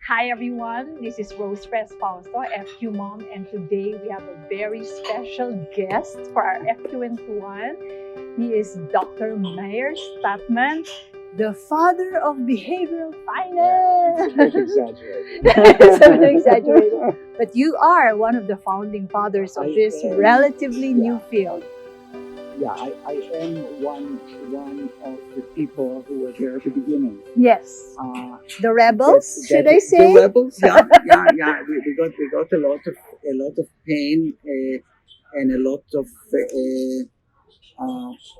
Hi everyone, this is Rose Fausto, FQ Mom, and today we have a very special guest for our FQwentuhan. He is Dr. Meir Statman, the father of behavioral finance. It's exaggerated. It's a bit exaggerated. But you are one of the founding fathers of this relatively new field. Yeah, I am one of the people who were there at the beginning. Yes. The rebels, should I say? The rebels, yeah. We got a lot of pain and a lot of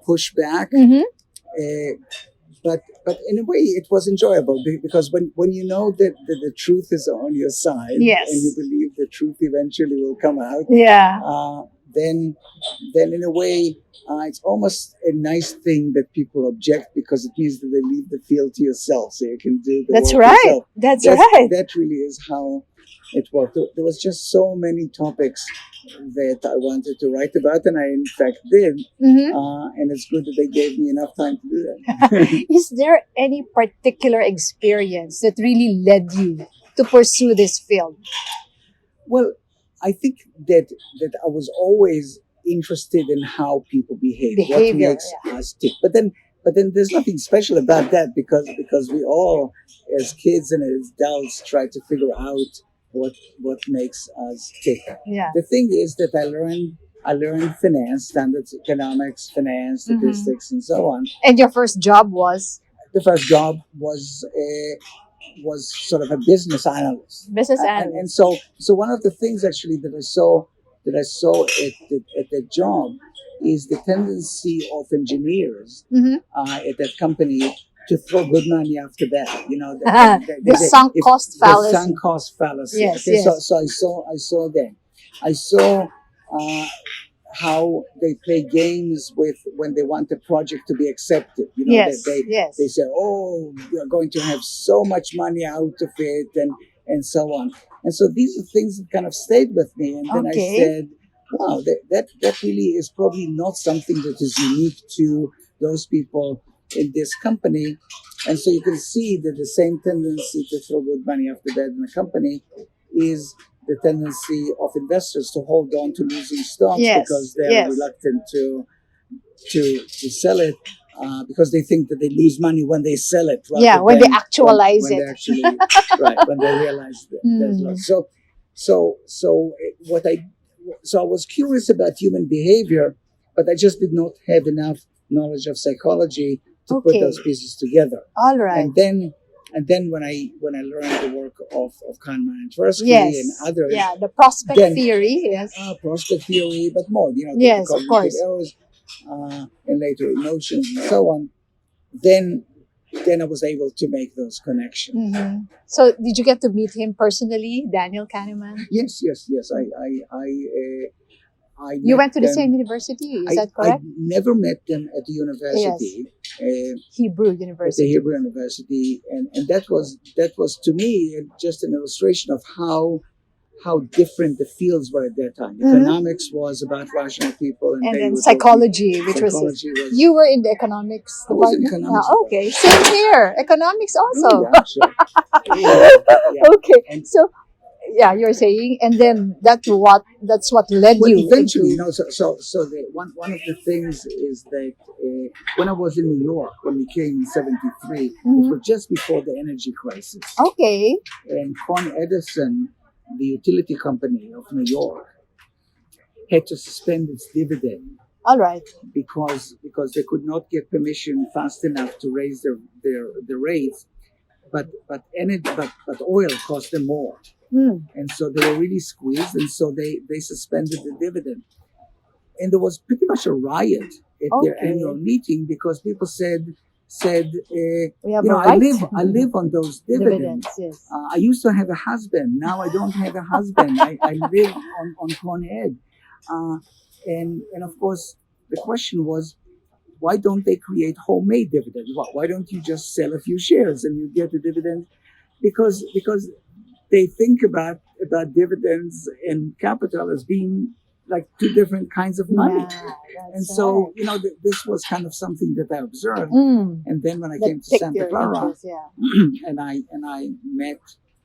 pushback. Mm-hmm. But in a way, it was enjoyable because when you know that the truth is on your side, Yes. and you believe the truth eventually will come out, Yeah. then in a way, it's almost a nice thing that people object because it means that they leave the field to yourself, so you can do the That's work right. yourself. That's right. That really is how it worked. There was just so many topics that I wanted to write about, and I in fact did. Mm-hmm. And it's good that they gave me enough time to do that. Is there any particular experience that really led you to pursue this field? Well, I think that I was always interested in how people behave, what Behavior, makes us tick. But then there's nothing special about that because we all, as kids and as adults, try to figure out what makes us tick. Yeah. The thing is that I learned finance, standards, economics, finance, statistics, and so on. And your first job was? The first job was sort of a business analyst. Business And analyst. so one of the things actually that I saw at that job is the tendency of engineers at that company to throw good money after that. You know, The sunk cost fallacy. The sunk cost fallacy. Yes, Okay, yes. So I saw that. I saw how they play games with when they want a project to be accepted. You know, Yes, they yes. say, "Oh, we are going to have so much money out of it," and so on. And so these are things that kind of stayed with me. And then Okay. I said, "Wow, that really is probably not something that is unique to those people in this company." And so you can see that the same tendency to throw good money after that in a company is the tendency of investors to hold on to losing stocks because they're reluctant to sell it because they think that they lose money when they sell it. Yeah, when they actualize when it. they actually, right, when they realize that there's loss. So I was curious about human behavior, but I just did not have enough knowledge of psychology to put those pieces together. All right. And then when I learned the work of Kahneman and Tversky and others, the prospect theory, yes. Prospect theory, but more, you know, Yes, the of course. errors, and later emotions and so on. Then I was able to make those connections. Mm-hmm. So did you get to meet him personally, Daniel Kahneman? Yes. You went to the same university, is that correct? I never met them at the university. Hebrew At the University. Hebrew University, and that was to me just an illustration of how different the fields were at that time. Economics was about rational people, and then psychology, which was you were in the economics I was in department. economics. Okay, same here. Economics also. Yeah, sure. Yeah. Okay, so you're saying, and then that's what led Well, you eventually, into, so one of the things is that when I was in New York, when we came in '73, it was just before the energy crisis. Okay. And Con Edison, the utility company of New York, had to suspend its dividend. All right. Because they could not get permission fast enough to raise their rates, but oil cost them more. And so they were really squeezed, and so they suspended the dividend. And there was pretty much a riot at their annual meeting because people said, I live on those dividends. Yes. I used to have a husband. Now I don't have a husband. I live on Con Ed. And of course, the question was, why don't they create homemade dividends? Why don't you just sell a few shares and you get the dividend? Because they think about dividends and capital as being like two different kinds of money. And so, this was kind of something that I observed. And then when I came to Santa Clara, and I met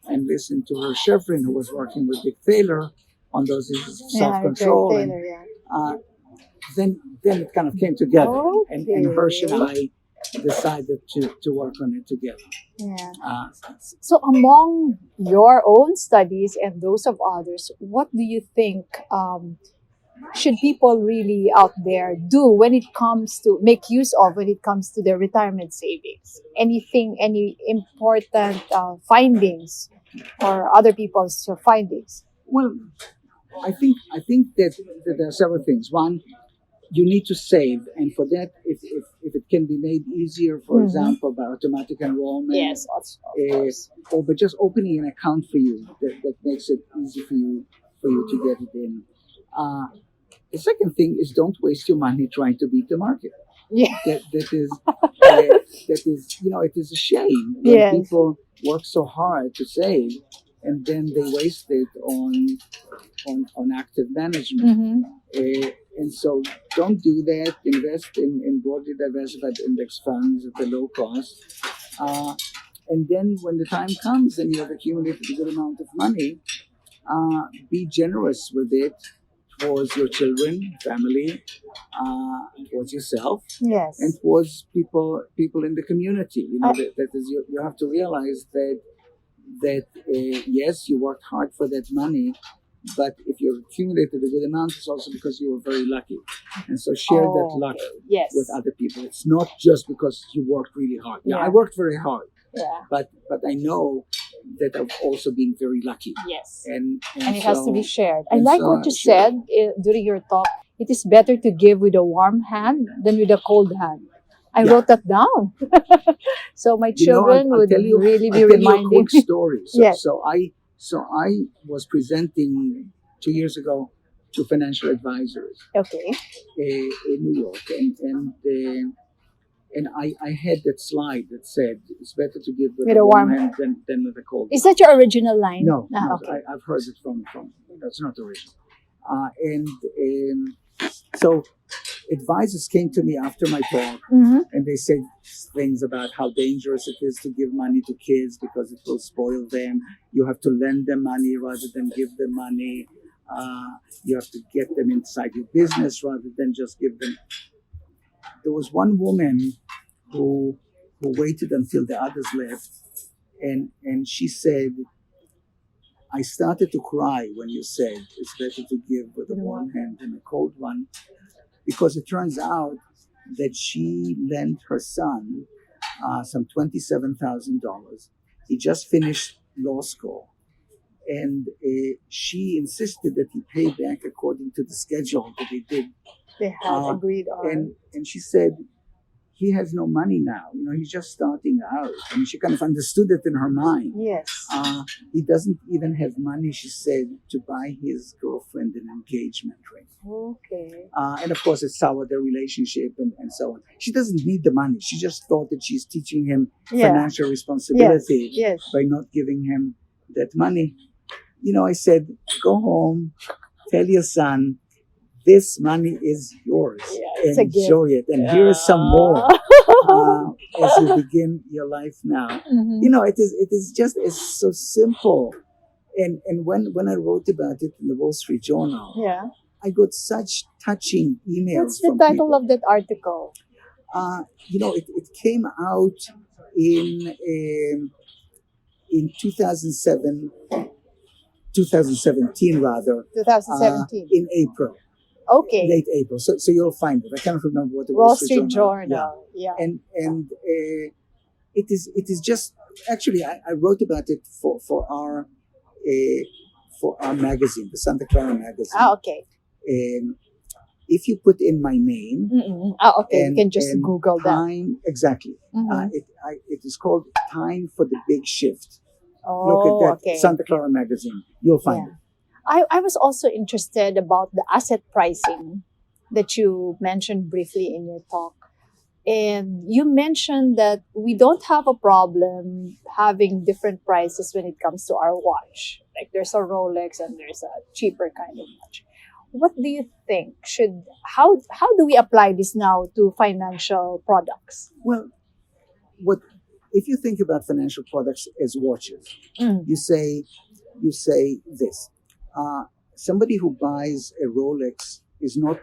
and listened to her Chevron, who was working with Dick Thaler on those issues of self-control, and uh, then it kind of came together, and Hirsch and I decided to work on it together. Yeah. Uh, So among your own studies and those of others, what do you think should people really out there do when it comes to make use of when it comes to their retirement savings? Anything, any important findings or other people's findings? well, I think that there are several things. One, you need to save, and for that, if it can be made easier, for example, by automatic enrollment, Yes, of course. or by just opening an account for you, that makes it easy for you to get it in. The second thing is, don't waste your money trying to beat the market. Yeah. That is, it is a shame when Yes. people work so hard to save, and then they waste it on active management. And so don't do that. Invest in broadly diversified index funds at a low cost. And then when the time comes and you have accumulated a good amount of money, be generous with it towards your children, family, towards yourself, Yes. and towards people in the community. That is, you have to realize that yes, you worked hard for that money, but if you accumulated a good amount, it's also because you were very lucky. And so share that luck Yes. with other people. It's not just because you worked really hard. Yeah, Yeah. I worked very hard, Yeah. but I know that I've also been very lucky. Yes. And It has to be shared. I and like so what you share. said during your talk. It is better to give with a warm hand than with a cold hand. I Yeah. wrote that down. So my children I'll would tell you, really be I'll tell you a reminding quick story. So, Yes. so I was presenting 2 years ago to financial advisors Okay. in New York, and I had that slide that said it's better to give with a warm hand than with a cold. Is that your original line? No, Okay. I've heard it from that's not original. And so advisors came to me after my talk, and they said things about how dangerous it is to give money to kids because it will spoil them. You have to lend them money rather than give them money. You have to get them inside your business rather than just give them. There was one woman who waited until the others left, and she said, I started to cry when you said it's better to give with a warm hand than a cold one, because it turns out that she lent her son some $27,000. He just finished law school, and she insisted that he pay back according to the schedule that they did. They had agreed on. And she said, he has no money now. He's just starting out. And she kind of understood it in her mind. Yes. He doesn't even have money, she said, to buy his girlfriend an engagement ring. Okay. And of course, it soured their relationship and so on. She doesn't need the money. She just thought that she's teaching him financial responsibility Yes. by not giving him that money. I said, go home, tell your son, this money is yours. It's a Enjoy it. And here is some more as you begin your life now. It is just it's so simple. And when I wrote about it in the Wall Street Journal, I got such touching emails. What's the from title people. of that article? It came out in 2017 rather. 2017. In April. Okay. Late April. So you'll find it. I can't remember what the Wall Street Journal. Yeah. And it is just actually I wrote about it for our magazine, the Santa Clara magazine. Okay. If you put in my name, okay, you can just Google time, that. Exactly. It is called Time for the Big Shift. Oh, look at that, okay. Santa Clara magazine. You'll find it. I was also interested about the asset pricing that you mentioned briefly in your talk. And you mentioned that we don't have a problem having different prices when it comes to our watch. Like there's a Rolex and there's a cheaper kind of watch. What do you think? How do we apply this now to financial products? Well, what if you think about financial products as watches, Mm. you say this. Somebody who buys a Rolex is not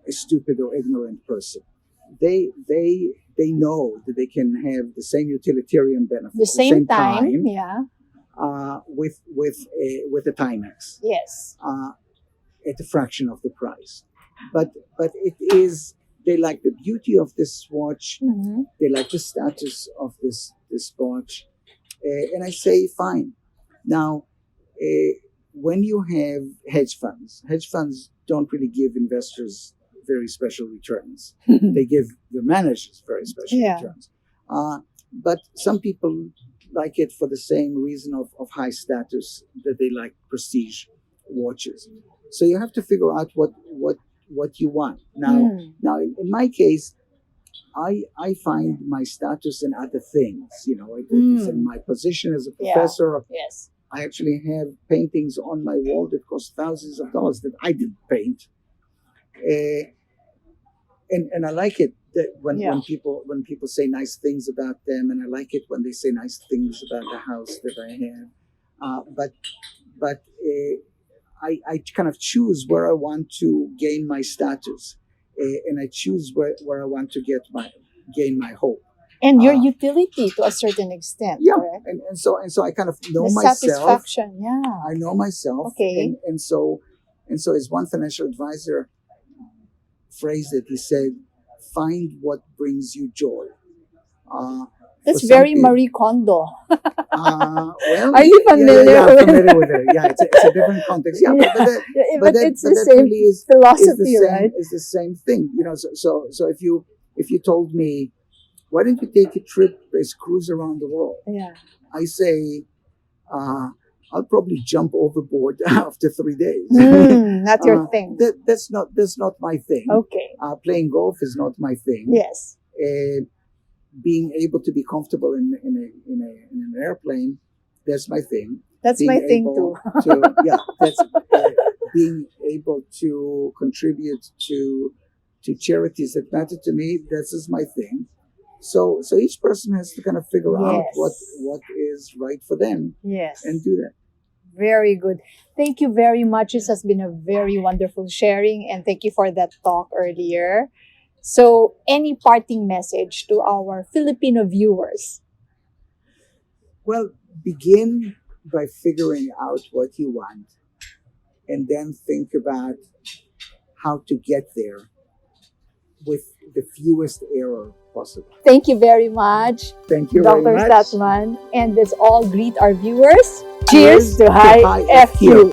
a stupid or ignorant person. They know that they can have the same utilitarian benefit, The same time. Yeah. with a Timex Yes. at a fraction of the price. But it is, they like the beauty of this watch. Mm-hmm. They like the status of this watch, and I say fine. Now, when you have hedge funds don't really give investors very special returns. They give the managers very special Yeah. returns. But some people like it for the same reason of high status, that they like prestige watches. So you have to figure out what you want. Now in my case, I find my status in other things. It's in my position as a professor. Yes. I actually have paintings on my wall that cost thousands of dollars that I didn't paint. And I like it that when people say nice things about them, and I like it when they say nice things about the house that I have. But I kind of choose where I want to gain my status, and I choose where I want to gain my hope. And your utility to a certain extent. Yeah, correct? and so I kind of know The myself. satisfaction. Yeah. I know myself. Okay. And so as one financial advisor phrased it, he said, "Find what brings you joy." That's very Marie Kondo. Well, Are you familiar yeah, with familiar with it? Yeah, it's a different context. Yeah, but it's the that same really philosophy, right? It's the same thing. So if you told me, why don't you take a trip, a cruise around the world? Yeah. I say, I'll probably jump overboard after 3 days. Not your thing. That's not my thing. Okay. Playing golf is not my thing. Yes. Being able to be comfortable in an airplane, that's my thing. That's Being my thing able too. That's being able to contribute to charities that matter to me. This is my thing. So each person has to kind of figure out what is right for them. Yes. And do that. Very good. Thank you very much. This has been a very wonderful sharing, and thank you for that talk earlier. So, any parting message to our Filipino viewers? Well, begin by figuring out what you want, and then think about how to get there with the fewest error possible. Thank you very much, Thank you Dr. very much. Statman. And let's all greet our viewers. Cheers to high FQ.